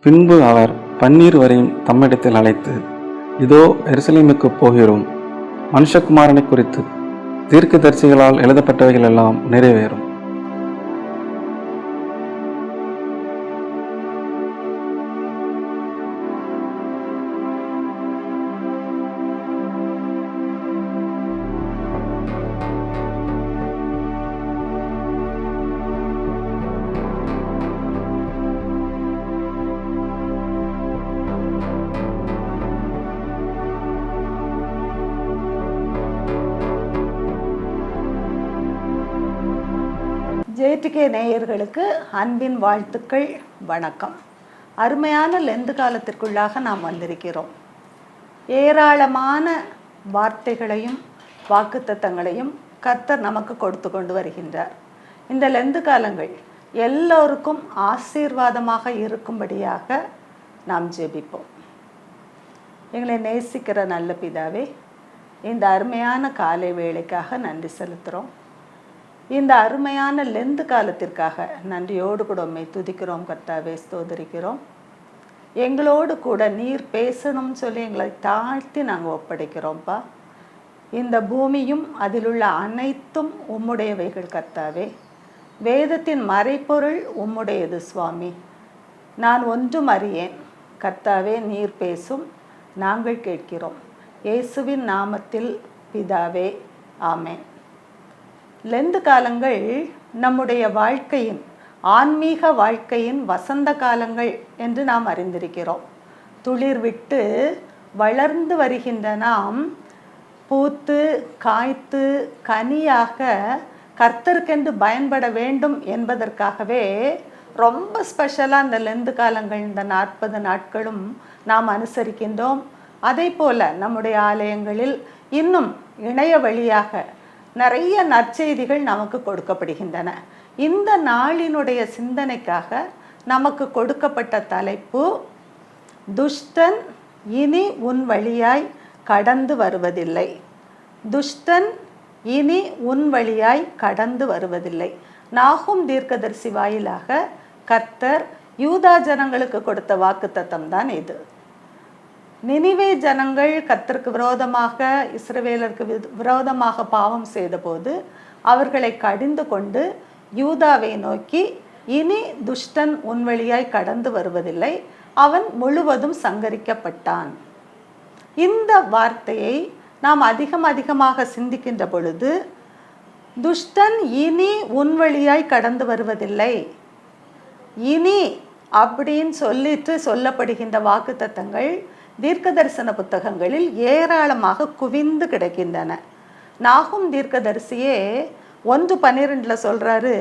பின்பு அவர் பன்னீர் வரையும் தம்மிடத்தில் அழைத்து, இதோ எருசலேமுக்குப் போகிறோம், மனுஷகுமாரனை குறித்து தீர்க்கதரிசிகளால் எழுதப்பட்டவைகள் எல்லாம் நிறைவேறும். ஜேடிகே நேயர்களுக்கு அன்பின் வாழ்த்துக்கள், வணக்கம். அருமையான லெந்து காலத்திற்குள்ளாக நாம் வந்திருக்கிறோம். ஏராளமான வார்த்தைகளையும் வாக்குத்தத்தங்களையும் கர்த்தர் நமக்கு கொடுத்து கொண்டு வருகின்றார். இந்த லெந்து காலங்கள் எல்லோருக்கும் ஆசீர்வாதமாக இருக்கும்படியாக நாம் ஜெபிப்போம். எங்களை நேசிக்கிற நல்ல பிதாவே, இந்த அருமையான காலை வேளைக்காக நன்றி செலுத்துகிறோம். இந்த அருமையான லெந்து காலத்திற்காக நன்றியோடு கூட உம்மை துதிக்கிறோம் கர்த்தாவே, ஸ்தோதரிக்கிறோம். எங்களோடு கூட நீர் பேசணும்னு சொல்லி எங்களை தாழ்த்தி நாங்கள் ஒப்படைக்கிறோம்ப்பா. இந்த பூமியும் அதிலுள்ள அனைத்தும் உம்முடையவைகள் கர்த்தாவே. வேதத்தின் மறைப்பொருள் உம்முடையது சுவாமி. நான் ஒன்றும் அறியேன் கர்த்தாவே, நீர் பேசும், நாங்கள் கேட்கிறோம். இயேசுவின் நாமத்தில் பிதாவே, ஆமென். லெந்து காலங்கள் நம்முடைய வாழ்க்கையின், ஆன்மீக வாழ்க்கையின் வசந்த காலங்கள் என்று நாம் அறிந்திருக்கிறோம். துளிர் விட்டு வளர்ந்து வருகின்ற நாம் பூத்து காய்த்து கனியாக கர்த்தருக்கென்று பயன்பட வேண்டும் என்பதற்காகவே ரொம்ப ஸ்பெஷலாக இந்த லெந்து காலங்கள், இந்த 40 நாட்களும் நாம் அனுசரிக்கின்றோம். அதே போல் நம்முடைய ஆலயங்களில் இன்னும் இணைய வழியாக நிறைய நற்செய்திகள் நமக்கு கொடுக்கப்படுகின்றன. இந்த நாளினுடைய சிந்தனைக்காக நமக்கு கொடுக்கப்பட்ட தலைப்பு, துஷ்டன் இனி உன் வழியாய் கடந்து வருவதில்லை. துஷ்டன் இனி உன் வழியாய் கடந்து வருவதில்லை. நாகும் தீர்க்கதரிசி வாயிலாக கர்த்தர் யூதா ஜனங்களுக்கு கொடுத்த வாக்குத்தத்தம் தான் இது. நினிவே ஜனங்கள் கர்த்தருக்கு விரோதமாக, இஸ்ரவேலருக்கு விரோதமாக பாவம் செய்தபோது அவர்களை கடிந்து கொண்டு யூதாவை நோக்கி, இனி துஷ்டன் உன் வழியாய் கடந்து வருவதில்லை, அவன் முழுவதும் சங்கரிக்கப்பட்டான். இந்த வார்த்தையை நாம் அதிகமாக சிந்திக்கின்ற பொழுது, துஷ்டன் இனி உன் வழியாய் கடந்து வருவதில்லை, இனி அப்படின்னு சொல்லிட்டு சொல்லப்படுகின்ற வாக்குத்தத்தங்கள் தீர்க்க தரிசன புத்தகங்களில் ஏராளமாக குவிந்து கிடக்கின்றன. நாகும் தீர்க்கதரிசியே 1:12 சொல்கிறாரு,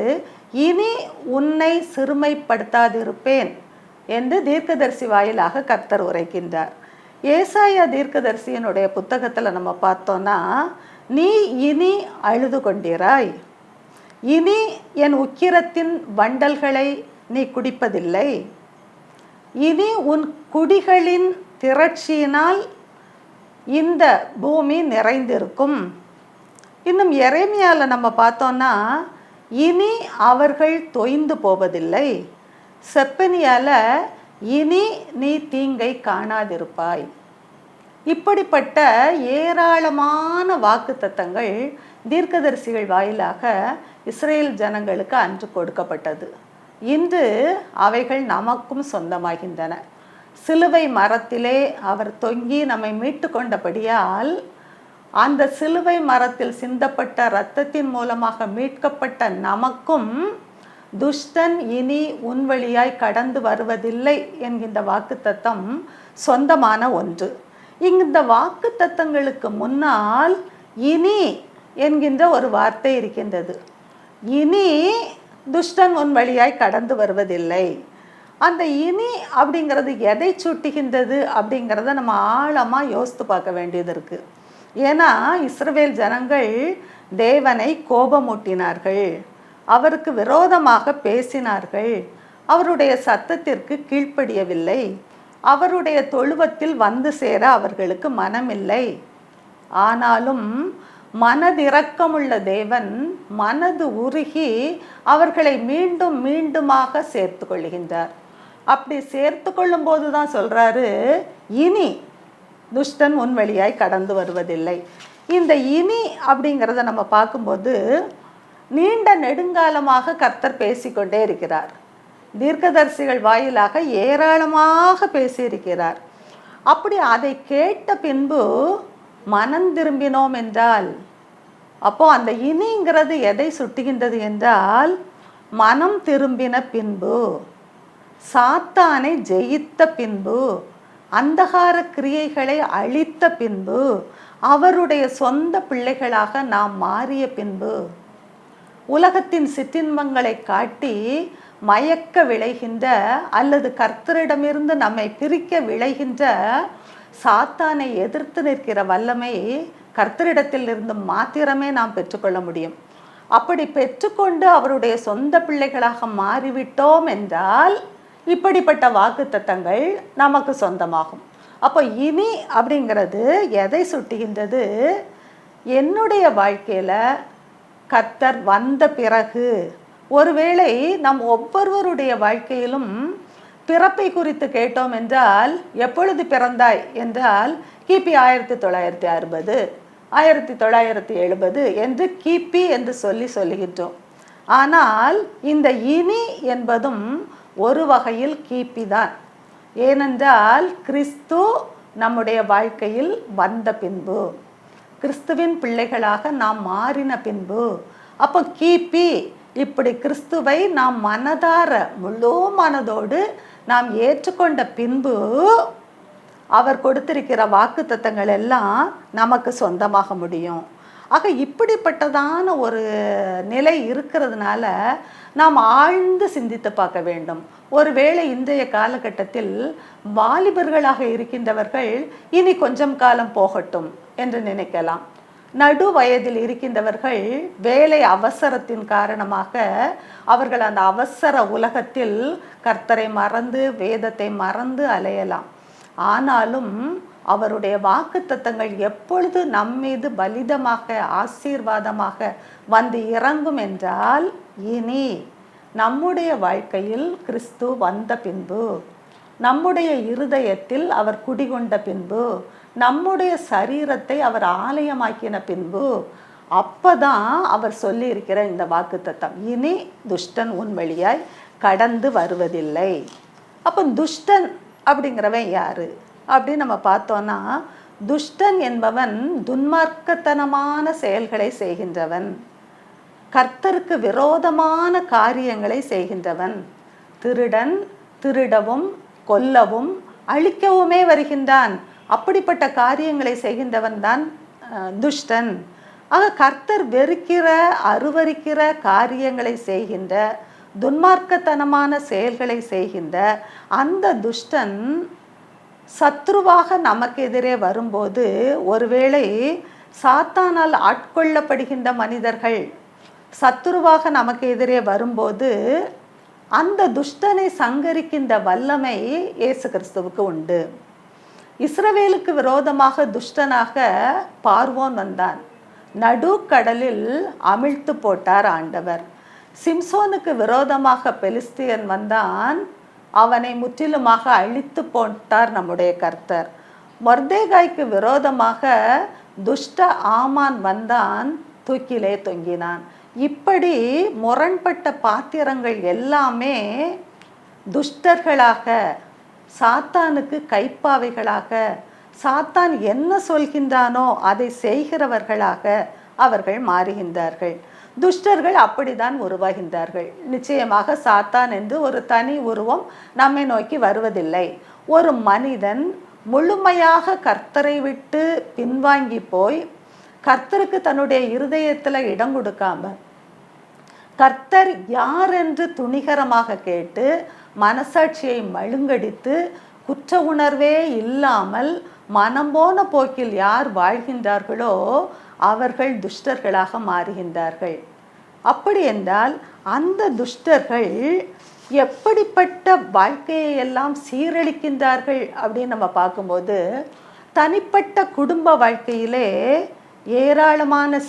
இனி உன்னை சிறுமைப்படுத்தாதிருப்பேன் என்று தீர்க்கதரிசி வாயிலாக கர்த்தர் உரைக்கின்றார். ஏசாயா தீர்க்கதரிசியினுடைய புத்தகத்தில் நம்ம பார்த்தோன்னா, நீ இனி அழுது கொண்டிராய், இனி என் உக்கிரத்தின் வண்டல்களை நீ குடிப்பதில்லை, இனி உன் குடிகளின் திரட்சியினால் இந்த பூமி நிறைந்திருக்கும். இன்னும் எரேமியாவில் நம்ம பார்த்தோன்னா, இனி அவர்கள் தொய்ந்து போவதில்லை. செப்பனியால் இனி நீ தீங்கை காணாதிருப்பாய். இப்படிப்பட்ட ஏராளமான வாக்குத்தத்தங்கள் தீர்க்கதரிசிகள் வாயிலாக இஸ்ரேல் ஜனங்களுக்கு அன்று கொடுக்கப்பட்டது. இன்று அவைகள் நமக்கும் சொந்தமாகின்றன. சிலுவை மரத்திலே அவர் தொங்கி நம்மை மீட்டு கொண்டபடியால், அந்த சிலுவை மரத்தில் சிந்தப்பட்ட இரத்தத்தின் மூலமாக மீட்கப்பட்ட நமக்கும் துஷ்டன் இனி உன் வழியாய் கடந்து வருவதில்லை என்கின்ற வாக்குத்தத்தம் சொந்தமான ஒன்று. இந்த வாக்குத்தத்தங்களுக்கு முன்னால் இனி என்கின்ற ஒரு வார்த்தை இருக்கின்றது. இனி துஷ்டன் உன் வழியாய் கடந்து வருவதில்லை. அந்த இனி அப்படிங்கிறது எதை சுட்டுகின்றது அப்படிங்கிறத நம்ம ஆழமாக யோசித்து பார்க்க வேண்டியது இருக்குது. ஏன்னா இஸ்ரவேல் ஜனங்கள் தேவனை கோபமூட்டினார்கள், அவருக்கு விரோதமாக பேசினார்கள், அவருடைய சத்தத்திற்கு கீழ்ப்படியவில்லை, அவருடைய தொழுவத்தில் வந்து சேர அவர்களுக்கு மனமில்லை. ஆனாலும் மனதிரக்கமுள்ள தேவன் மனது உருகி அவர்களை மீண்டும் மீண்டுமாக சேர்த்து கொள்கின்றார். அப்படி சேர்த்து கொள்ளும் போது தான் சொல்கிறாரு, இனி துஷ்டன் உன் வழியாய் கடந்து வருவதில்லை. இந்த இனி அப்படிங்கிறத நம்ம பார்க்கும்போது நீண்ட நெடுங்காலமாக கர்த்தர் பேசிக்கொண்டே இருக்கிறார். தீர்க்கதரிசிகள் வாயிலாக ஏராளமாக பேசியிருக்கிறார். அப்படி அதை கேட்ட பின்பு மனம் திரும்பினோம் என்றால், அப்போ அந்த இனிங்கிறது எதை சுட்டுகின்றது என்றால், மனம் திரும்பின பின்பு, சாத்தானை ஜெயித்த பின்பு, அந்தகார கிரியைகளை அழித்த பின்பு, அவருடைய சொந்த பிள்ளைகளாக நாம் மாறிய பின்பு, உலகத்தின் சிற்றின்பங்களை காட்டி மயக்க விளைகின்ற அல்லது கர்த்தரிடமிருந்து நம்மை பிரிக்க விளைகின்ற சாத்தானை எதிர்த்து நிற்கிற வல்லமை கர்த்தரிடத்தில் இருந்து மாத்திரமே நாம் பெற்றுக்கொள்ள முடியும். அப்படி பெற்றுக்கொண்டு அவருடைய சொந்த பிள்ளைகளாக மாறிவிட்டோம் என்றால் இப்படிப்பட்ட வாக்குத்தத்தங்கள் நமக்கு சொந்தமாகும். அப்போ இனி அப்படிங்கிறது எதை சுட்டுகின்றது? என்னுடைய வாழ்க்கையில் கர்த்தர் வந்த பிறகு, ஒருவேளை நம் ஒவ்வொருவருடைய வாழ்க்கையிலும் பிறப்பை குறித்து கேட்டோம் என்றால், எப்பொழுது பிறந்தாய் என்றால் கிபி 1960, 1970 என்று கிபி என்று சொல்லுகின்றோம். ஆனால் இந்த இனி என்பதும் ஒரு வகையில் கிபி தான். ஏனென்றால் கிறிஸ்து நம்முடைய வாழ்க்கையில் வந்த பின்பு, கிறிஸ்துவின் பிள்ளைகளாக நாம் மாறின பின்பு, அப்போ கிபி இப்படி கிறிஸ்துவை நாம் மனதார முழு மனதோடு நாம் ஏற்றுக்கொண்ட பின்பு அவர் கொடுத்திருக்கிற வாக்குத்தத்தங்கள் எல்லாம் நமக்கு சொந்தமாக முடியும். ஆக இப்படிப்பட்டதான ஒரு நிலை இருக்கிறதுனால நாம் ஆழ்ந்து சிந்தித்து பார்க்க வேண்டும். ஒருவேளை இன்றைய காலகட்டத்தில் வாலிபர்களாக இருக்கின்றவர்கள் இனி கொஞ்சம் காலம் போகட்டும் என்று நினைக்கலாம். நடு வயதில் இருக்கின்றவர்கள் வேலை அவசரத்தின் காரணமாக அவர்கள் அந்த அவசர உலகத்தில் கர்த்தரை மறந்து வேதத்தை மறந்து அலையலாம். ஆனாலும் அவருடைய வாக்குத்தத்தங்கள் எப்பொழுது நம்மீது பலிதமாக ஆசீர்வாதமாக வந்து இறங்கும் என்றால், இனி நம்முடைய வாழ்க்கையில் கிறிஸ்து வந்த பின்பு, நம்முடைய இருதயத்தில் அவர் குடிகொண்ட பின்பு, நம்முடைய சரீரத்தை அவர் ஆலயமாக்கின பின்பு, அப்பதான் அவர் சொல்லி இருக்கிற இந்த வாக்குத்தத்தம், இனி துஷ்டன் உன் வழியாய் கடந்து வருவதில்லை. அப்போ துஷ்டன் அப்படிங்கிறவன் யாரு அப்படின்னு நம்ம பார்த்தோன்னா, துஷ்டன் என்பவன் துன்மார்க்கத்தனமான செயல்களை செய்கின்றவன், கர்த்தருக்கு விரோதமான காரியங்களை செய்கின்றவன், திருடன், திருடவும் கொல்லவும் அழிக்கவுமே வருகின்றான். அப்படிப்பட்ட காரியங்களை செய்கின்றவன் தான் துஷ்டன். ஆக கர்த்தர் வெறுக்கிற அருவருக்கிற காரியங்களை செய்கின்ற, துன்மார்க்கத்தனமான செயல்களை செய்கின்ற அந்த துஷ்டன் சத்ருவாக நமக்கு எதிரே வரும்போது, ஒருவேளை சாத்தானால் ஆட்கொள்ளப்படுகின்ற மனிதர்கள் சத்ருவாக நமக்கு எதிரே வரும்போது அந்த துஷ்டனை சங்கரிக்கின்ற வல்லமை இயேசு கிறிஸ்துவுக்கு உண்டு. இஸ்ரவேலுக்கு விரோதமாக துஷ்டனாக பார்வோன் வந்தான். நடுக்கடலில் அமிழ்த்து போட்டார் ஆண்டவர். சிம்சோனுக்கு விரோதமாக பெலிஸ்தியன் வந்தான், அவனை முற்றிலுமாக அழித்து போட்டார் நம்முடைய கர்த்தர். மொர்தேகாய்க்கு விரோதமாக துஷ்ட ஆமான் வந்தான், தூக்கிலே தொங்கினான். இப்படி முரண்பட்ட பாத்திரங்கள் எல்லாமே துஷ்டர்களாக, சாத்தானுக்கு கைப்பாவைகளாக, சாத்தான் என்ன சொல்கின்றானோ அதை செய்கிறவர்களாக அவர்கள் மாறுகின்றார்கள். துஷ்டர்கள் அப்படிதான் உருவாகின்றார்கள். நிச்சயமாக சாத்தான் என்று ஒரு தனி உருவம் நம்மை நோக்கி வருவதில்லை. ஒரு மனிதன் முழுமையாக கர்த்தரை விட்டு பின்வாங்கி போய் கர்த்தருக்கு தன்னுடைய இருதயத்தில் இடம் கொடுக்காம, கர்த்தர் யார் என்று துணிகரமாக கேட்டு மனசாட்சியை மழுங்கடித்து குற்ற உணர்வே இல்லாமல் மனம் போன போக்கில் யார் வாழ்கின்றார்களோ அவர்கள் துஷ்டர்களாக மாறுகின்றார்கள். அப்படி என்றால் அந்த துஷ்டர்கள் எப்படிப்பட்ட வாழ்க்கையை எல்லாம் சீரழிக்கின்றார்கள் அப்படின்னு நம்ம பார்க்கும்போது, தனிப்பட்ட குடும்ப வாழ்க்கையிலே ஏராளமான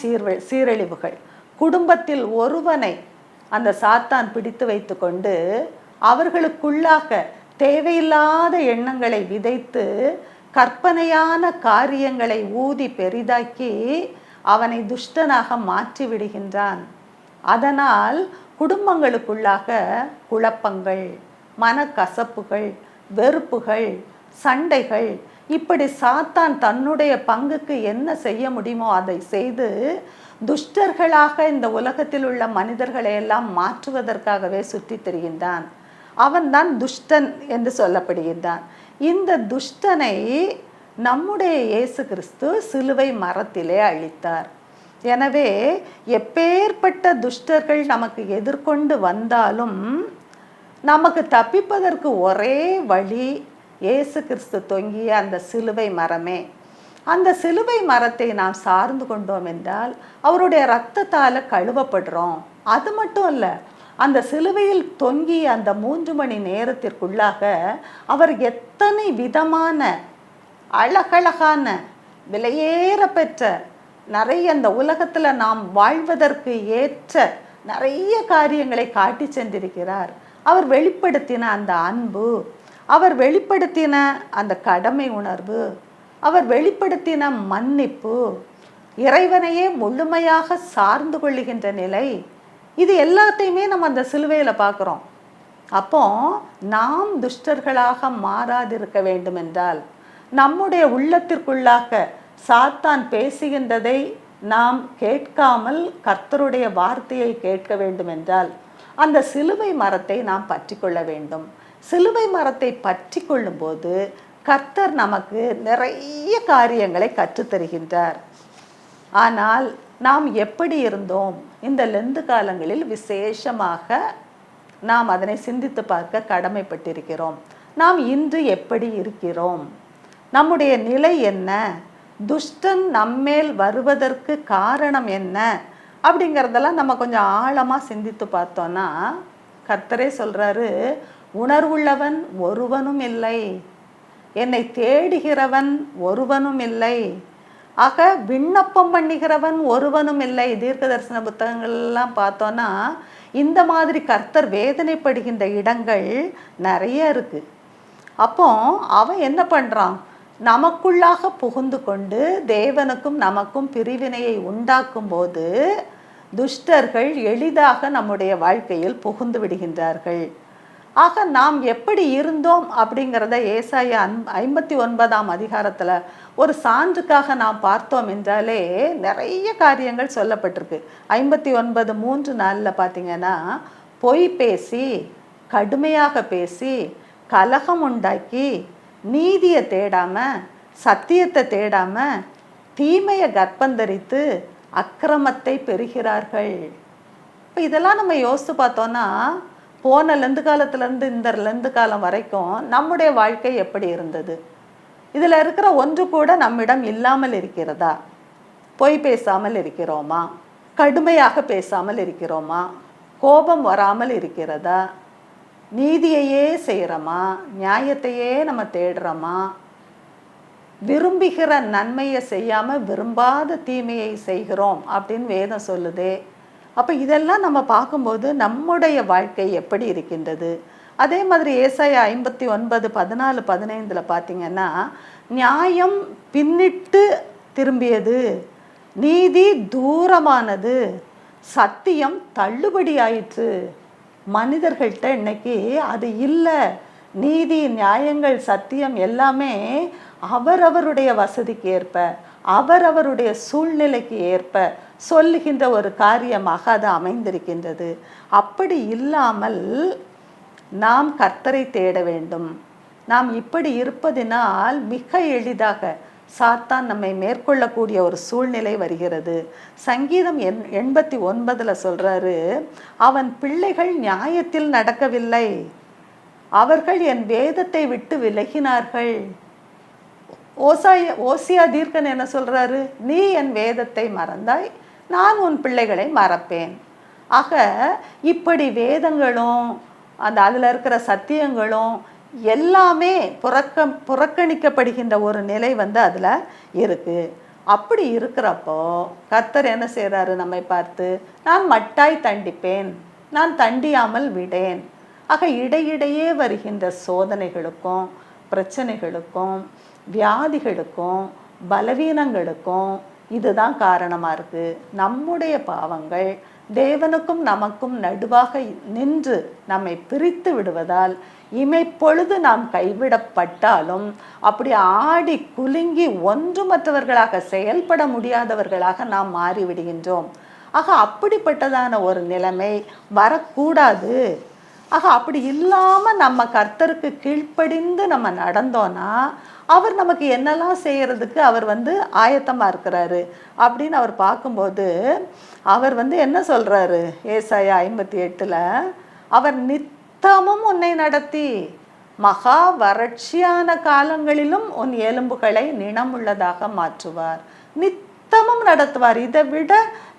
சீரழிவுகள். குடும்பத்தில் ஒருவனை அந்த சாத்தான் பிடித்து வைத்து கொண்டு அவர்களுக்குள்ளாக தேவையில்லாத எண்ணங்களை விதைத்து கற்பனையான காரியங்களை ஊதி பெரிதாக்கி அவனை துஷ்டனாக மாற்றி விடுகின்றான். அதனால் குடும்பங்களுக்குள்ளாக குழப்பங்கள், மனக்கசப்புகள், வெறுப்புகள், சண்டைகள், இப்படி சாத்தான் தன்னுடைய பங்குக்கு என்ன செய்ய முடியுமோ அதை செய்து துஷ்டர்களாக இந்த உலகத்தில் உள்ள மனிதர்களை எல்லாம் மாற்றுவதற்காகவே சுற்றி திரிகின்றான். அவன்தான் துஷ்டன் என்று சொல்லப்படுகின்றான். இந்த துஷ்டனை நம்முடைய இயேசு கிறிஸ்து சிலுவை மரத்திலே அழித்தார். எனவே எப்பேற்பட்ட துஷ்டர்கள் நமக்கு எதிர்கொண்டு வந்தாலும் நமக்கு தப்பிப்பதற்கு ஒரே வழி இயேசு கிறிஸ்து தொங்கிய அந்த சிலுவை மரமே. அந்த சிலுவை மரத்தை நாம் சார்ந்து கொண்டோம் என்றால் அவருடைய இரத்தத்தால் கழுவப்படுறோம். அது மட்டும் இல்லை, அந்த சிலுவையில் தொங்கிய அந்த 3 மணி நேரத்திற்குள்ளாக அவர் எத்தனை விதமான அழகழகான விலையேற பெற்ற நிறைய அந்த உலகத்தில் நாம் வாழ்வதற்கு ஏற்ற நிறைய காரியங்களை காட்டி சென்றிருக்கிறார். அவர் வெளிப்படுத்தின அந்த அன்பு, அவர் வெளிப்படுத்தின அந்த கடமை உணர்வு, அவர் வெளிப்படுத்தின மன்னிப்பு, இறைவனையே முழுமையாக சார்ந்து கொள்ளுகின்ற நிலை, இது எல்லாத்தையுமே நம்ம அந்த சிலுவையில் பார்க்குறோம். அப்போ நாம் துஷ்டர்களாக மாறாதிருக்க வேண்டும் என்றால், நம்முடைய உள்ளத்திற்குள்ளாக சாத்தான் பேசுகின்றதை நாம் கேட்காமல் கர்த்தருடைய வார்த்தையை கேட்க வேண்டும் என்றால் அந்த சிலுவை மரத்தை நாம் பற்றி கொள்ள வேண்டும். சிலுவை மரத்தை பற்றி கொள்ளும்போது கர்த்தர் நமக்கு நிறைய காரியங்களை கற்றுத்தருகின்றார். ஆனால் நாம் எப்படி இருந்தோம்? இந்த லெந்து காலங்களில் விசேஷமாக நாம் அதனை சிந்தித்து பார்க்க கடமைப்பட்டிருக்கிறோம். நாம் இன்று எப்படி இருக்கிறோம்? நம்முடைய நிலை என்ன? துஷ்டன் நம்மேல் வருவதற்கு காரணம் என்ன? அப்படிங்கிறதெல்லாம் நம்ம கொஞ்சம் ஆழமாக சிந்தித்து பார்த்தோன்னா கர்த்தரே சொல்கிறாரு, உணர்வுள்ளவன் ஒருவனும் இல்லை, என்னை தேடுகிறவன் ஒருவனும் இல்லை, ஆக விண்ணப்பம் பண்ணுகிறவன் ஒருவனும் இல்லை. தீர்க்க தரிசன புத்தகங்கள்லாம் பார்த்தோன்னா இந்த மாதிரி கர்த்தர் வேதனைப்படுகின்ற இடங்கள் நிறைய இருக்குது. அப்போ அவன் என்ன பண்ணுறான்? நமக்குள்ளாக புகுந்து கொண்டு தேவனுக்கும் நமக்கும் பிரிவினையை உண்டாக்கும் போது துஷ்டர்கள் எளிதாக நம்முடைய வாழ்க்கையில் புகுந்து விடுகின்றார்கள். ஆக நாம் எப்படி இருந்தோம் அப்படிங்கிறத ஏசாயா 59ஆம் அதிகாரத்தில் ஒரு சான்றுக்காக நாம் பார்த்தோம் என்றாலே நிறைய காரியங்கள் சொல்லப்பட்டிருக்கு. 59:3-4 பார்த்தீங்கன்னா, பொய் பேசி, கடுமையாக பேசி, கலகம் உண்டாக்கி, நீதியை தேடாம, சத்தியத்தை தேடாம, தீமையை கர்ப்பந்தரித்து அக்கிரமத்தை பெறுகிறார்கள். இப்போ இதெல்லாம் நம்ம யோசித்து பார்த்தோன்னா போன லெந்து காலத்திலேருந்து இந்த லெந்து காலம் வரைக்கும் நம்முடைய வாழ்க்கை எப்படி இருந்தது? இதில் இருக்கிற ஒன்று கூட நம்மிடம் இல்லாமல் இருக்கிறதா? பொய் பேசாமல் இருக்கிறோமா? கடுமையாக பேசாமல் இருக்கிறோமா? கோபம் வராமல் இருக்கிறதா? நீதியையே செய்கிறோமா? நியாயத்தையே நம்ம தேடுறோமா? விரும்புகிற நன்மையை செய்யாமல் விரும்பாத தீமையை செய்கிறோம் அப்படின்னு வேதம் சொல்லுதே. அப்போ இதெல்லாம் நம்ம பார்க்கும்போது நம்முடைய வாழ்க்கை எப்படி இருக்கின்றது? அதே மாதிரி ஏசாயா 59:14-15 பார்த்தீங்கன்னா, நியாயம் பின்னிட்டு திரும்பியது, நீதி தூரமானது, சத்தியம் தள்ளுபடி ஆயிற்று. மனிதர்கள்ட்ட இன்னைக்கு அது இல்லை. நீதி, நியாயங்கள், சத்தியம் எல்லாமே அவரவருடைய வசதிக்கு ஏற்ப, அவரவருடைய சூழ்நிலைக்கு ஏற்ப சொல்லுகின்ற ஒரு காரியமாக அது அமைந்திருக்கின்றது. அப்படி இல்லாமல் நாம் கர்த்தரை தேட வேண்டும். நாம் இப்படி இருப்பதினால் மிக எளிதாக சாத்தான் நம்மை மேற்கொள்ளக்கூடிய ஒரு சூழ்நிலை வருகிறது. சங்கீதம் 89 சொல்றாரு, அவன் பிள்ளைகள் நியாயத்தில் நடக்கவில்லை, அவர்கள் என் வேதத்தை விட்டு விலகினார்கள். ஓசியா தீர்க்கன் என்ன சொல்றாரு? நீ என் வேதத்தை மறந்தாய், நான் உன் பிள்ளைகளை மறப்பேன். ஆக இப்படி வேதங்களும் அதில் இருக்கிற சத்தியங்களும் எல்லாமே புறக்கணிக்கப்படுகின்ற ஒரு நிலை அதில் இருக்குது. அப்படி இருக்கிறப்போ கர்த்தர் என்ன செய்கிறாரு? நம்மை பார்த்து, நான் மட்டாய் தண்டிப்பேன், நான் தண்டியாமல் விடேன். ஆக இடையிடையே வருகின்ற சோதனைகளுக்கும் பிரச்சனைகளுக்கும் வியாதிகளுக்கும் பலவீனங்களுக்கும் இதுதான் காரணமாக இருக்குது. நம்முடைய பாவங்கள் தேவனுக்கும் நமக்கும் நடுவாக நின்று நம்மை பிரித்து விடுவதால் இமைப்பொழுது நாம் கைவிடப்பட்டாலும் அப்படி ஆடி குலுங்கி ஒன்றுமற்றவர்களாக செயல்பட முடியாதவர்களாக நாம் மாறிவிடுகின்றோம். ஆக அப்படிப்பட்டதான ஒரு நிலைமை வரக்கூடாது. ஆக அப்படி இல்லாமல் நம்ம கர்த்தருக்கு கீழ்ப்படிந்து நம்ம நடந்தோன்னா அவர் நமக்கு என்னெல்லாம் செய்கிறதுக்கு அவர் ஆயத்தமாக இருக்கிறாரு அப்படின்னு அவர் பார்க்கும்போது அவர் என்ன சொல்கிறாரு, ஏசாயா 58 அவர் நித்தமும் உன்னை நடத்தி மகா வறட்சியான காலங்களிலும் உன் எலும்புகளை நினமுள்ளதாக மாற்றுவார், நித்தமும் நடத்துவார். இதை விட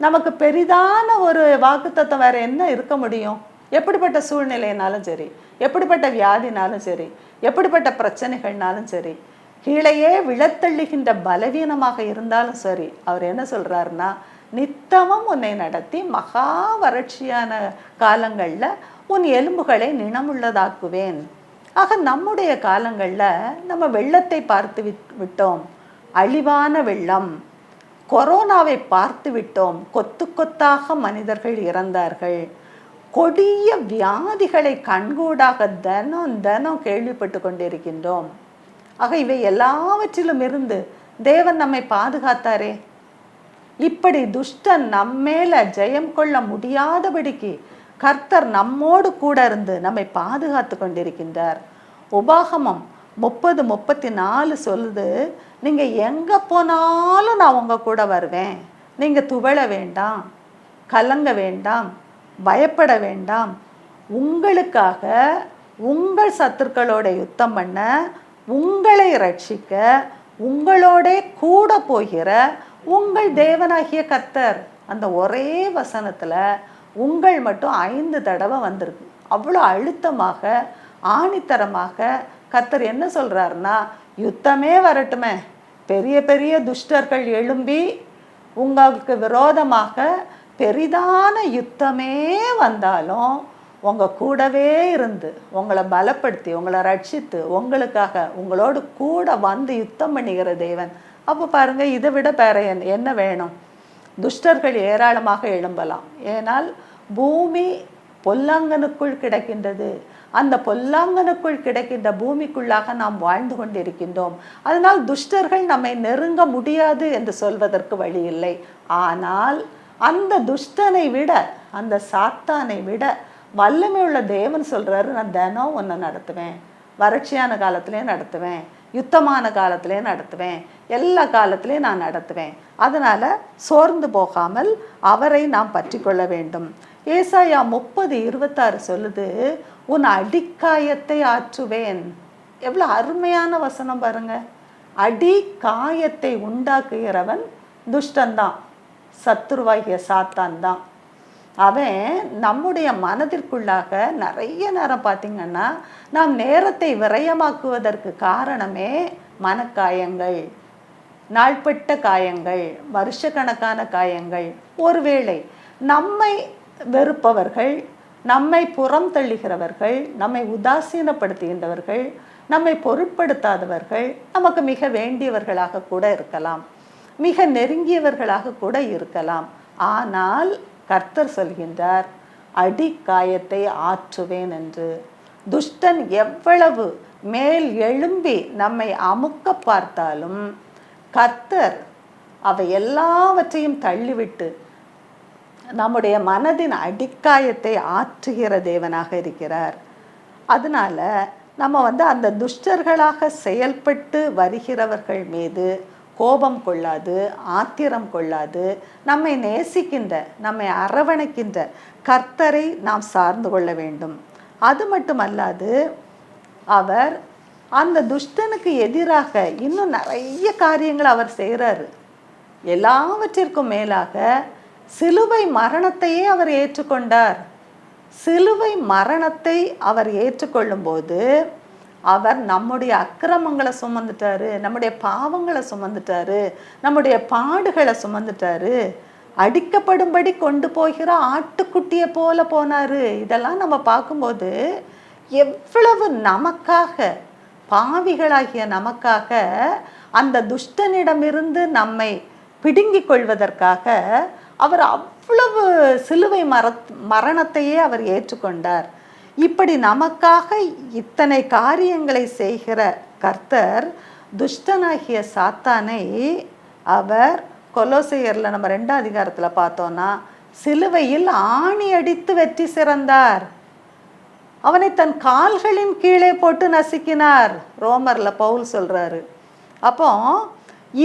நமக்கு பெரிதான ஒரு வாக்குத்தத்தம் வேற என்ன இருக்க முடியும்? எப்படிப்பட்ட சூழ்நிலைனாலும் சரி, எப்படிப்பட்ட வியாதினாலும் சரி, எப்படிப்பட்ட பிரச்சனைகள்னாலும் சரி, கீழேயே விழத்தள்ளுகின்ற பலவீனமாக இருந்தாலும் சரி, அவர் என்ன சொல்கிறாருன்னா, நித்தமும் உன்னை நடத்தி மகா வறட்சியான காலங்களில் உன் எலும்புகளை நினமுள்ளதாக்குவேன். ஆக நம்முடைய காலங்களில் நம்ம வெள்ளத்தை பார்த்து விட்டோம், அழிவான வெள்ளம். கொரோனாவை பார்த்து விட்டோம், கொத்து கொத்தாக மனிதர்கள் இறந்தார்கள். கொடிய வியாதிகளை கண்கூடாக தினம் தினம் கேள்விப்பட்டு கொண்டிருக்கின்றோம். ஆக இவை எல்லாவற்றிலும் இருந்து தேவன் நம்மை பாதுகாத்தாரே. இப்படி துஷ்டன் நம்மேல ஜெயம் கொள்ள முடியாதபடிக்கு கர்த்தர் நம்மோடு கூட இருந்து நம்மை பாதுகாத்து கொண்டிருக்கின்றார். உபாகமம் 30:34 சொல்லுது, நீங்கள் எங்கே போனாலும் நான் உங்கள் கூட வருவேன், நீங்கள் துவள வேண்டாம், கலங்க வேண்டாம், பயப்பட வேண்டாம், உங்களுக்காக உங்கள் சத்துருக்களோட யுத்தம் பண்ண, உங்களை ரட்சிக்க உங்களோட கூட போகிற உங்கள் தேவனாகிய கர்த்தர். அந்த ஒரே வசனத்தில் உங்கள் மட்டும் 5 தடவை வந்திருக்கு. அவ்வளோ அழுத்தமாக ஆணித்தரமாக கர்த்தர் என்ன சொல்கிறாருன்னா, யுத்தமே வரட்டுமே, பெரிய பெரிய துஷ்டர்கள் எழும்பி உங்களுக்கு விரோதமாக பெரிதான யுத்தமே வந்தாலும் உங்கள் கூடவே இருந்து உங்களை பலப்படுத்தி உங்களை ரட்சித்து உங்களுக்காக உங்களோடு கூட யுத்தம் பண்ணுகிற தேவன். அப்போ பாருங்கள், இதை விட வேற என்ன வேணும்? துஷ்டர்கள் ஏராளமாக எழும்பலாம், ஏனால் பூமி பொல்லாங்கனுக்குள் கிடக்கின்றது. அந்த பொல்லாங்கனுக்குள் கிடக்கின்ற பூமிக்குள்ளாக நாம் வாழ்ந்து கொண்டிருக்கின்றோம். அதனால் துஷ்டர்கள் நம்மை நெருங்க முடியாது என்று சொல்வதற்கு வழி இல்லை. ஆனால் அந்த துஷ்டனை விட, அந்த சாத்தானை விட வல்லமை உள்ள தேவன் சொல்கிறாரு, நான் தினம் உன்னை நடத்துவேன், வறட்சியான காலத்திலேயே நடத்துவேன், யுத்தமான காலத்திலே நடத்துவேன், எல்லா காலத்திலையும் நான் நடத்துவேன். அதனால் சோர்ந்து போகாமல் அவரை நாம் பற்றி கொள்ள வேண்டும். ஏசாயா 30:26 சொல்லுது, உன் அடிக்காயத்தை ஆற்றுவேன். எவ்வளோ அருமையான வசனம் பாருங்க. அடிக்காயத்தை உண்டாக்குகிறவன் துஷ்டன்தான், சத்துருவாகிய சாத்தான் தான். அவன் நம்முடைய மனதிற்குள்ளாக நிறைய நேரம் பார்த்திங்கன்னா நாம் நேரத்தை விரயமாக்குவதற்கு காரணமே மனக்காயங்கள், நாள்பட்ட காயங்கள், வருஷக்கணக்கான காயங்கள். ஒருவேளை நம்மை வெறுப்பவர்கள், நம்மை புறம் தள்ளுகிறவர்கள், நம்மை உதாசீனப்படுத்துகின்றவர்கள், நம்மை பொருட்படுத்தாதவர்கள் நமக்கு மிக வேண்டியவர்களாக கூட இருக்கலாம், மிக நெருங்கியவர்களாக கூட இருக்கலாம். ஆனால் கர்த்தர் சொல்கின்றார், அடிக்காயத்தை ஆற்றுவேன் என்று. துஷ்டன் எவ்வளவு மேல் எழும்பி நம்மை அமுக்க பார்த்தாலும் கர்த்தர் அவை எல்லாவற்றையும் தள்ளிவிட்டு நம்முடைய மனதின் அடிக்காயத்தை ஆற்றுகிற தேவனாக இருக்கிறார். அதனால நம்ம அந்த துஷ்டர்களாக செயல்பட்டு வருகிறவர்கள் மீது கோபம் கொள்ளாது, ஆத்திரம் கொள்ளாது, நம்மை நேசிக்கின்ற, நம்மை அரவணைக்கின்ற கர்த்தரை நாம் சார்ந்து கொள்ள வேண்டும். அது மட்டுமல்லாது அவர் அந்த துஷ்டனுக்கு எதிராக இன்னும் நிறைய காரியங்கள் அவர் செய்கிறாரு. எல்லாவற்றிற்கும் மேலாக சிலுவை மரணத்தையே அவர் ஏற்றுக்கொண்டார். சிலுவை மரணத்தை அவர் ஏற்றுக்கொள்ளும் போது அவர் நம்முடைய அக்கிரமங்களை சுமந்துட்டாரு, நம்முடைய பாவங்களை சுமந்துட்டாரு, நம்முடைய பாடுகளை சுமந்துட்டாரு. அடிக்கப்படும்படி கொண்டு போகிற ஆட்டுக்குட்டியை போல போனாரு. இதெல்லாம் நம்ம பார்க்கும்போது எவ்வளவு நமக்காக, பாவிகளாகிய நமக்காக அந்த துஷ்டனிடமிருந்து நம்மை பிடுங்கிக் கொள்வதற்காக அவர் அவ்வளவு சிலுவை மரணத்தையே அவர் ஏற்றுக்கொண்டார். இப்படி நமக்காக இத்தனை காரியங்களை செய்கிற கர்த்தர் துஷ்டனாகிய சாத்தானை அவர் கொலோசையர்ல நம்ம 2ஆம் அதிகாரத்துல பார்த்தோம்னா சிலுவையில் ஆணி அடித்து வெற்றி சிறந்தார். அவனை தன் கால்களின் கீழே போட்டு நசுக்கினார். ரோமர்ல பவுல் சொல்றாரு. அப்போ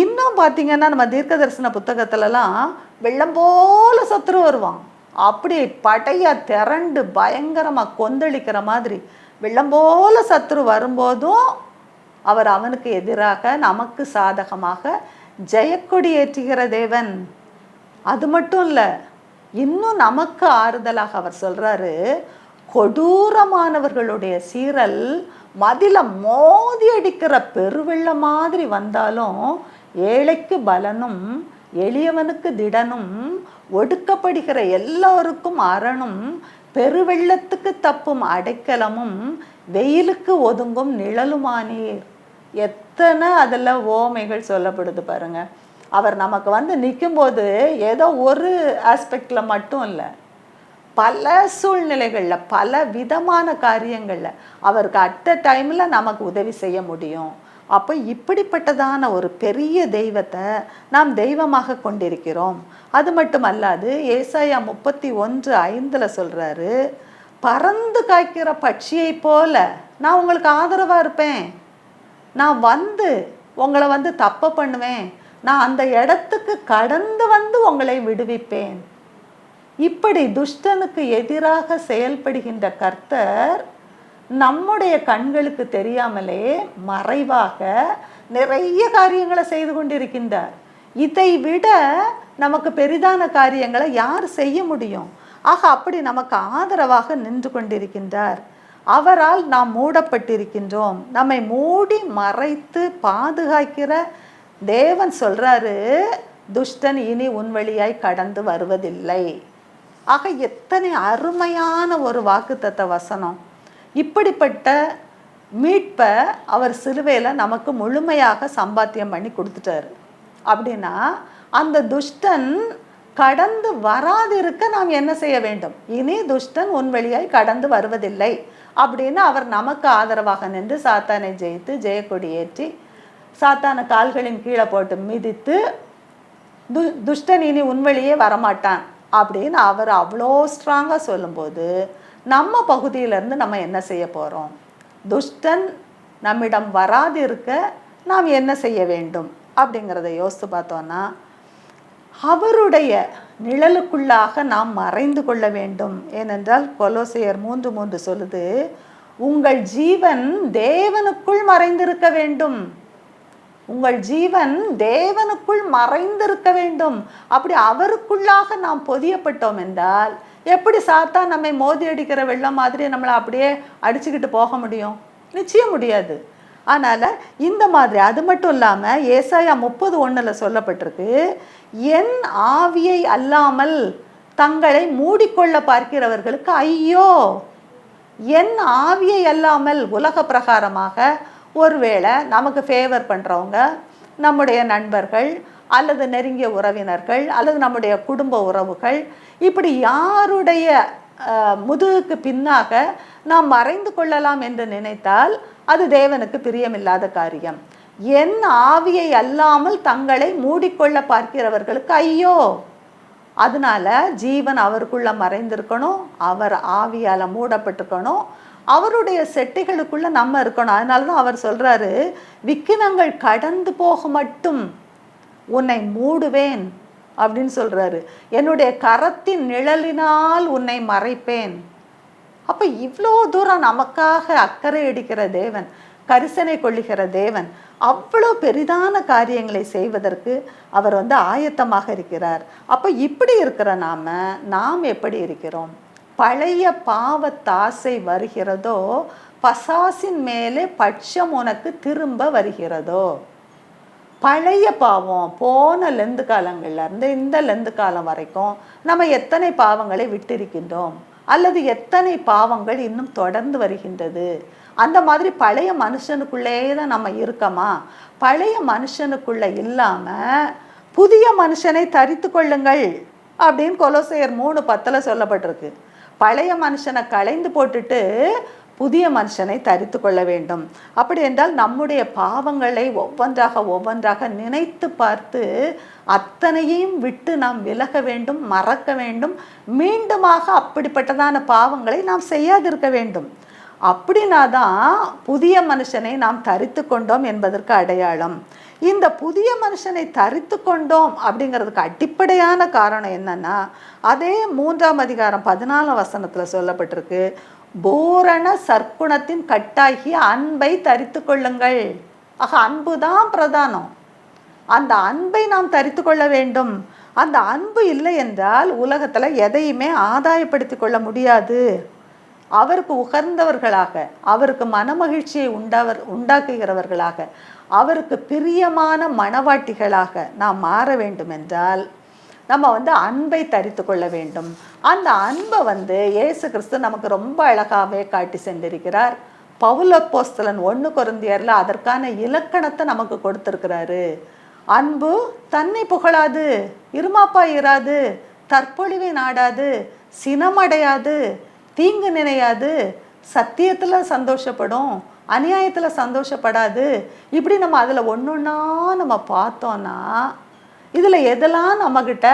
இன்னும் பார்த்தீங்கன்னா நம்ம தீர்க்க தரிசன புத்தகத்துலலாம் வெள்ளம் போல சத்துரு வருவான். அப்படி படையா திரண்டு பயங்கரமா கொந்தளிக்கிற மாதிரி வெள்ளம் போல சத்துரு வரும்போதும் அவர் அவனுக்கு எதிராக நமக்கு சாதகமாக ஜெயக்கொடி ஏற்றுகிற தேவன். அது மட்டும் இல்லை, இன்னும் நமக்கு ஆறுதலாக அவர் சொல்றாரு, கொடூரமானவர்களுடைய சீரல் மதில மோதி அடிக்கிற பெருவெள்ளம் மாதிரி வந்தாலும் ஏழைக்கு பலனும் எளியவனுக்கு திடனும் ஒடுக்கப்படுகிற எல்லோருக்கும் அரணும் பெருவெள்ளத்துக்கு தப்பும் அடைக்கலமும் வெயிலுக்கு ஒதுங்கும் நிழலுமானீர். எத்தனை அதில் ஓமைகள் சொல்லப்படுது பாருங்க. அவர் நமக்கு வந்து நிற்கும்போது ஏதோ ஒரு ஆஸ்பெக்ட்ல மட்டும் இல்லை, பல சூழ்நிலைகளில் பல விதமான காரியங்களில் அவருக்கு அட் அ டைமில் நமக்கு உதவி செய்ய முடியும். அப்போ இப்படிப்பட்டதான ஒரு பெரிய தெய்வத்தை நாம் தெய்வமாக கொண்டிருக்கிறோம். அது மட்டும் அல்லாது ஏசாயா 31:5 சொல்றாரு, பறந்து காய்க்கிற பட்சியை போல நான் உங்களுக்கு ஆதரவாக இருப்பேன், நான் வந்து உங்களை வந்து தப்ப பண்ணுவேன், நான் அந்த இடத்துக்கு கடந்து வந்து உங்களை விடுவிப்பேன். இப்படி துஷ்டனுக்கு எதிராக செயல்படுகின்ற கர்த்தர் நம்முடைய கண்களுக்கு தெரியாமலே மறைவாக நிறைய காரியங்களை செய்து கொண்டிருக்கின்றார். இதை விட நமக்கு பெரிதான காரியங்களை யார் செய்ய முடியும்? ஆக அப்படி நமக்கு ஆதரவாக நின்று கொண்டிருக்கின்றார். அவரால் நாம் மூடப்பட்டிருக்கின்றோம். நம்மை மூடி மறைத்து பாதுகாக்கிற தேவன் சொல்றாரு, துஷ்டன் இனி உன் வழியாய் கடந்து வருவதில்லை. ஆக எத்தனை அருமையான ஒரு வாக்குத்தத்த வசனம். இப்படிப்பட்ட மீட்பை அவர் சிலுவையில் நமக்கு முழுமையாக சம்பாத்தியம் பண்ணி கொடுத்துட்டாரு. அப்படின்னா அந்த துஷ்டன் கடந்து வராதிருக்க நாம் என்ன செய்ய வேண்டும்? இனி துஷ்டன் உன் வழியாய் கடந்து வருவதில்லை அப்படின்னு அவர் நமக்கு ஆதரவாக நின்று சாத்தானை ஜெயித்து ஜெயக்கொடி ஏற்றி சாத்தான கால்களின் கீழே போட்டு மிதித்து துஷ்டன் இனி உன் வழியே வரமாட்டான் அப்படின்னு அவர் அவ்வளோ ஸ்ட்ராங்காக சொல்லும்போது நம்ம பகுதியிலேருந்து நம்ம என்ன செய்ய போகிறோம்? துஷ்டன் நம்மிடம் வராது இருக்க நாம் என்ன செய்ய வேண்டும் அப்படிங்கிறத யோசித்து பார்த்தோன்னா, அவருடைய நிழலுக்குள்ளாக நாம் மறைந்து கொள்ள வேண்டும். ஏனென்றால் கொலோசையர் 3:3 சொல்லுது, உங்கள் ஜீவன் தேவனுக்குள் மறைந்திருக்க வேண்டும். உங்கள் ஜீவன் தேவனுக்குள் மறைந்திருக்க வேண்டும். அப்படி அவருக்குள்ளாக நாம் பொதியப்பட்டோம் என்றால் எப்படி சாத்தான் நம்மை மோதி அடிக்கிற வெள்ளம் மாதிரி நம்மளை அப்படியே அடிச்சுக்கிட்டு போக முடியும்? நிச்சயம் முடியாது. அதனால் இந்த மாதிரி அது மட்டும் இல்லாமல் ஏசாயா 30:1 சொல்லப்பட்டிருக்கு, என் ஆவியை அல்லாமல் தங்களை மூடிக்கொள்ள பார்க்கிறவர்களுக்கு ஐயோ. என் ஆவியை அல்லாமல் உலக பிரகாரமாக ஒருவேளை நமக்கு ஃபேவர் பண்ணுறவங்க, நம்முடைய நண்பர்கள் அல்லது நெருங்கிய உறவினர்கள் அல்லது நம்முடைய குடும்ப உறவுகள், இப்படி யாருடைய முதுகுக்கு பின்னாக நாம் மறைந்து கொள்ளலாம் என்று நினைத்தால் அது தேவனுக்கு பிரியமில்லாத காரியம். என் ஆவியை அல்லாமல் தங்களை மூடிக்கொள்ள பார்க்கிறவர்களுக்கு ஐயோ. அதனால ஜீவன் அவருக்குள்ள மறைந்திருக்கணும், அவர் ஆவியால் மூடப்பட்டிருக்கணும், அவருடைய செட்டைகளுக்குள்ள நம்ம இருக்கணும். அதனால தான் அவர் சொல்றாரு, விக்கினங்கள் கடந்து போக மட்டும் உன்னை மூடுவேன் அப்படின்னு சொல்றாரு. என்னுடைய கரத்தின் நிழலினால் உன்னை மறைப்பேன். அப்ப இவ்வளோ தூரம் நமக்காக அக்கறை எடுக்கிற தேவன், கரிசனை கொள்ளுகிற தேவன், அவ்வளோ பெரிதான காரியங்களை செய்வதற்கு அவர் ஆயத்தமாக இருக்கிறார். அப்போ இப்படி இருக்கிற நாம் எப்படி இருக்கிறோம்? பழைய பாவத்தாசை வருகிறதோ, பசாசின் மேலே பட்சம் உனக்கு திரும்ப வருகிறதோ? பழைய பாவம் போன லெந்து காலங்கள்ல இருந்து இந்த லெந்து காலம் வரைக்கும் நம்ம எத்தனை பாவங்களை விட்டிருக்கின்றோம் அல்லது எத்தனை பாவங்கள் இன்னும் தொடர்ந்து வருகின்றது? அந்த மாதிரி பழைய மனுஷனுக்குள்ளேயே தான் நம்ம இருக்கோமா? பழைய மனுஷனுக்குள்ள இல்லாம புதிய மனுஷனை தரித்து கொள்ளுங்கள் அப்படின்னு கொலோசையர் 3:10 சொல்லப்பட்டிருக்கு. பழைய மனுஷனை களைந்து போட்டுட்டு புதிய மனுஷனை தரித்து கொள்ள வேண்டும். அப்படி என்றால் நம்முடைய பாவங்களை ஒவ்வொன்றாக நினைத்து பார்த்து அத்தனையும் விட்டு நாம் விலக வேண்டும், மறக்க வேண்டும். மீண்டுமாக அப்படிப்பட்டதான பாவங்களை நாம் செய்யாதிருக்க வேண்டும். அப்படின்னா தான் புதிய மனுஷனை நாம் தரித்து கொண்டோம் என்பதற்கு அடையாளம். இந்த புதிய மனுஷனை தரித்து கொண்டோம் அப்படிங்கிறதுக்கு அடிப்படையான காரணம் என்னன்னா, அதே 3ஆம் அதிகாரம் 14 சொல்லப்பட்டிருக்கு, பூரண சற்குணத்தின் கட்டாகிய அன்பை தரித்து கொள்ளுங்கள். ஆக அன்பு தான் பிரதானம். அந்த அன்பை நாம் தரித்து கொள்ள வேண்டும். அந்த அன்பு இல்லை என்றால் உலகத்தில் எதையுமே ஆதாயப்படுத்தி கொள்ள முடியாது. அவருக்கு உகர்ந்தவர்களாக, அவருக்கு மனமகிழ்ச்சியை உண்டாக்குகிறவர்களாக, அவருக்கு பிரியமான மனவாட்டிகளாக நாம் மாற வேண்டும் என்றால் நம்ம அன்பை தரித்து கொள்ள வேண்டும். அந்த அன்பை இயேசு கிறிஸ்து நமக்கு ரொம்ப அழகாகவே காட்டி சென்றிருக்கிறார். பவுல் அப்போஸ்தலன் 1 கொரிந்தியர்ல அதற்கான இலக்கணத்தை நமக்கு கொடுத்திருக்கிறாரு. அன்பு தன்னை புகழாது, இருமாப்பா இராது, தற்பொழிவை நாடாது, சினமடையாது, தீங்கு நினையாது, சத்தியத்தில் சந்தோஷப்படும், அநியாயத்தில் சந்தோஷப்படாது. இப்படி நம்ம அதில் ஒன்றா நம்ம பார்த்தோன்னா இதில் எதெல்லாம் நம்மக்கிட்ட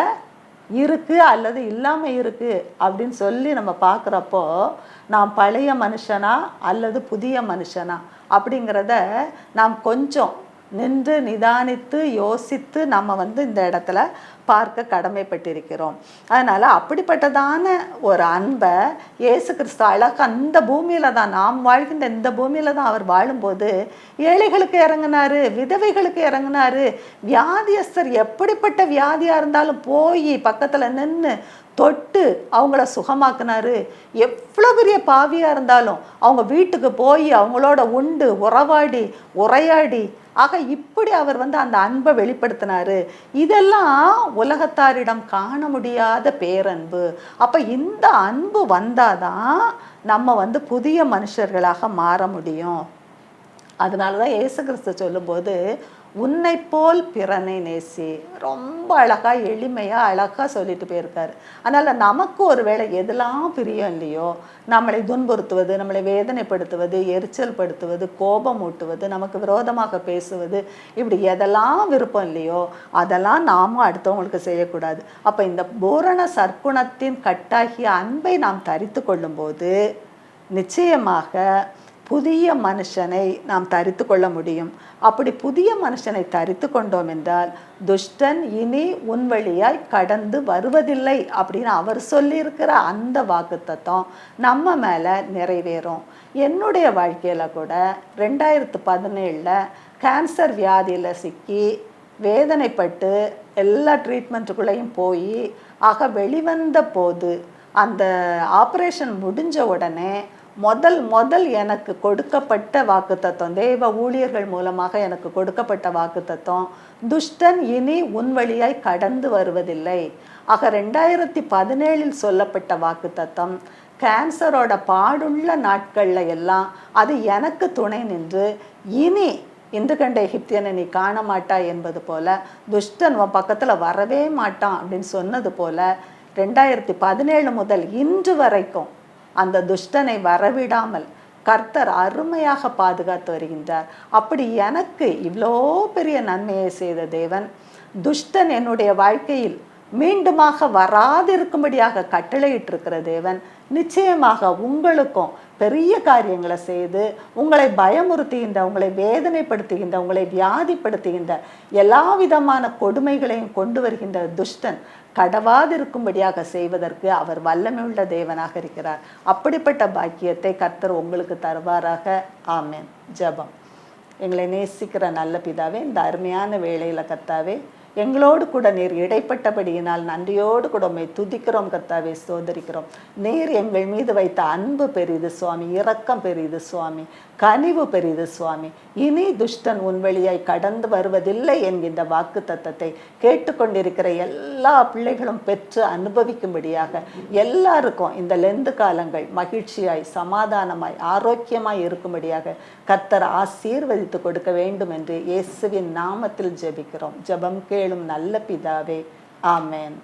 இருக்குது அல்லது இல்லாமல் இருக்குது அப்படின்னு சொல்லி நம்ம பார்க்குறப்போ நாம் பழைய மனுஷனா அல்லது புதிய மனுஷனா அப்படிங்கிறத நாம் கொஞ்சம் நின்று நிதானித்து யோசித்து நம்ம இந்த இடத்துல பார்க்க கடமைப்பட்டிருக்கிறோம். அதனால் அப்படிப்பட்டதான ஒரு அன்பை இயேசு கிறிஸ்து அழகாக அந்த பூமியில் தான், நாம் வாழ்கின்ற இந்த பூமியில் தான் அவர் வாழும்போது ஏழைகளுக்கு இறங்கினாரு, விதவைகளுக்கு இறங்கினாரு, வியாதியஸ்தர் எப்படிப்பட்ட வியாதியாக இருந்தாலும் போய் பக்கத்தில் நின்று தொட்டு அவங்கள சுகமாக்குனாரு. எவ்வளோ பெரிய பாவியாக இருந்தாலும் அவங்க வீட்டுக்கு போய் அவங்களோட உண்டு உரையாடி ஆக இப்படி அவர் அந்த அன்பை வெளிப்படுத்தினாரு. இதெல்லாம் உலகத்தாரிடம் காண முடியாத பேரன்பு. அப்போ இந்த அன்பு வந்தாதான் நம்ம புதிய மனுஷர்களாக மாற முடியும். அதனால தான் இயேசு கிறிஸ்து சொல்லும்போது உன்னை போல் பிறனை நேசி, ரொம்ப அழகாக எளிமையாக அழகாக சொல்லிட்டு போயிருக்காரு. அதனால் நமக்கு ஒரு வேளை எதெல்லாம் பிரியம் இல்லையோ, நம்மளை துன்புறுத்துவது, நம்மளை வேதனைப்படுத்துவது, எரிச்சல் படுத்துவது, கோபம் ஊட்டுவது, நமக்கு விரோதமாக பேசுவது, இப்படி எதெல்லாம் விருப்பம் இல்லையோ அதெல்லாம் நாமும் அடுத்தவங்களுக்கு செய்யக்கூடாது. அப்போ இந்த பூரண சற்குணத்தின் கட்டாகிய அன்பை நாம் தரித்து கொள்ளும்போது நிச்சயமாக புதிய மனுஷனை நாம் தரித்து கொள்ள முடியும். அப்படி புதிய மனுஷனை தரித்து கொண்டோம் என்றால் துஷ்டன் இனி உன் வழியாய் கடந்து வருவதில்லை அப்படின்னு அவர் சொல்லியிருக்கிற அந்த வாக்குத்தத்தம் நம்ம மேலே நிறைவேறும். என்னுடைய வாழ்க்கையில் கூட 2017 கேன்சர் வியாதியில் சிக்கி வேதனைப்பட்டு எல்லா ட்ரீட்மெண்ட்டுக்குள்ளேயும் போய் வெளிவந்த போது அந்த ஆப்ரேஷன் முடிஞ்ச உடனே முதல் எனக்கு கொடுக்கப்பட்ட வாக்குத்தத்தம், தேவ ஊழியர்கள் மூலமாக எனக்கு கொடுக்கப்பட்ட வாக்குத்தத்தம், துஷ்டன் இனி உன் வழியாய் கடந்து வருவதில்லை. 2017 சொல்லப்பட்ட வாக்குத்தத்தம் கேன்சரோட பாடுள்ள நாட்களில் எல்லாம் அது எனக்கு துணை நின்று இனி இன்று கண்ட எகிப்தியனை நீ காண மாட்டா என்பது போல, துஷ்டன் உன் பக்கத்தில் வரவே மாட்டான் அப்படின்னு சொன்னது போல 2017 முதல் இன்று வரைக்கும் அந்த துஷ்டனை வரவிடாமல் கர்த்தர் அருமையாக பாதுகாத்து வருகின்றார். அப்படி எனக்கு இவ்வளோ பெரிய நன்மையை செய்த தேவன், துஷ்டன் என்னுடைய வாழ்க்கையில் மீண்டுமாக வராதிருக்கும்படியாக கட்டளையிட்டிருக்கிற தேவன் நிச்சயமாக உங்களுக்கும் பெரிய காரியங்களை செய்து உங்களை பயமுறுத்துகின்ற, உங்களை வேதனைப்படுத்துகின்ற, உங்களை வியாதிப்படுத்துகின்ற எல்லா விதமான கொடுமைகளையும் கொண்டு வருகின்ற துஷ்டன் கடவாதிருக்கும்படியாக செய்வதற்கு அவர் வல்லமையுள்ள தேவனாக இருக்கிறார். அப்படிப்பட்ட பாக்கியத்தை கர்த்தர் உங்களுக்கு தருவாராக. ஆமென். ஜெபம். எங்களை நேசிக்கிற நல்ல பிதாவே, இந்த அருமையான வேளையில் கர்த்தாவே எங்களோடு கூட நீர் இடைப்பட்டபடியினால் நன்றியோடு கூட உம்மை துதிக்கிறோம் கர்த்தாவே, ஸ்தோத்தரிக்கிறோம். நீர் எங்கள் மீது வைத்த அன்பு பெரிது சுவாமி, இரக்கம் பெரிது சுவாமி, கனிவு பெரிது சுவாமி. இனி துஷ்டன் உன் வழியாய் கடந்து வருவதில்லை என்கின்ற வாக்கு தத்தத்தை கேட்டுக்கொண்டிருக்கிற எல்லா பிள்ளைகளும் பெற்று அனுபவிக்கும்படியாக எல்லாருக்கும் இந்த லெந்து காலங்கள் மகிழ்ச்சியாய், சமாதானமாய், ஆரோக்கியமாய் இருக்கும்படியாக கர்த்தர் ஆசீர்வதித்து கொடுக்க வேண்டும் என்று இயேசுவின் நாமத்தில் ஜெபிக்கிறோம். ஜெபம் கேளும் நல்ல பிதாவே, ஆமென்.